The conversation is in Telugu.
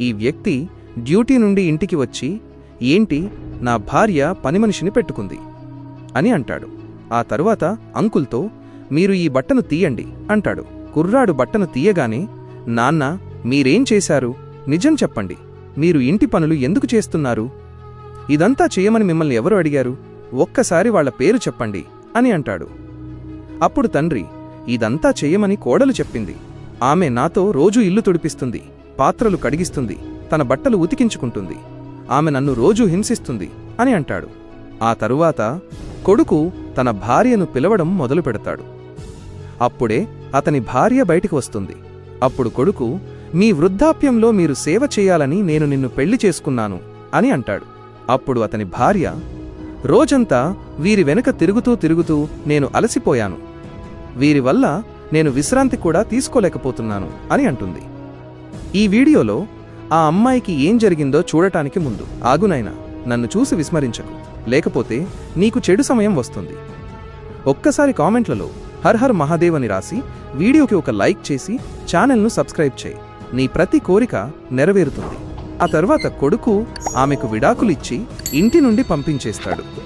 ఈ వ్యక్తి డ్యూటీ నుండి ఇంటికి వచ్చి, ఏంటి, నా భార్య పనిమనిషిని పెట్టుకుంది అని అంటాడు. ఆ తరువాత అంకుల్తో, మీరు ఈ బట్టను తీయండి అంటాడు. కుర్రాడు బట్టను తీయగానే, నాన్న, మీరేం చేశారు? నిజం చెప్పండి. మీరు ఇంటి పనులు ఎందుకు చేస్తున్నారు? ఇదంతా చేయమని మిమ్మల్ని ఎవరు అడిగారు? ఒక్కసారి వాళ్ల పేరు చెప్పండి అని అంటాడు. అప్పుడు తండ్రి, ఇదంతా చెయ్యమని కోడలు చెప్పింది. ఆమె నాతో రోజూ ఇల్లు తుడిపిస్తుంది, పాత్రలు కడిగిస్తుంది, తన బట్టలు ఉతికించుకుంటుంది. ఆమె నన్ను రోజూ హింసిస్తుంది అని అంటాడు. ఆ తరువాత కొడుకు తన భార్యను పిలవడం మొదలుపెడతాడు. అప్పుడే అతని భార్య బయటికి వస్తుంది. అప్పుడు కొడుకు, మీ వృద్ధాప్యంలో మీరు సేవ చేయాలని నేను నిన్ను పెళ్లి చేసుకున్నాను అని అంటాడు. అప్పుడు అతని భార్య, రోజంతా వీరి వెనుక తిరుగుతూ నేను అలసిపోయాను. వీరి వల్ల నేను విశ్రాంతి కూడా తీసుకోలేకపోతున్నాను అని అంటుంది. ఈ వీడియోలో ఆ అమ్మాయికి ఏం జరిగిందో చూడటానికి ముందు, ఆగునైనా, నన్ను చూసి విస్మరించకు, లేకపోతే నీకు చెడు సమయం వస్తుంది. ఒక్కసారి కామెంట్లలో హర్ హర్ మహాదేవ్ అని రాసి వీడియోకి ఒక లైక్ చేసి ఛానల్ను సబ్స్క్రైబ్ చేయి. నీ ప్రతి కోరిక నెరవేరుతుంది. ఆ తర్వాత కొడుకు ఆమెకు విడాకులిచ్చి ఇంటి నుండి పంపించేస్తాడు.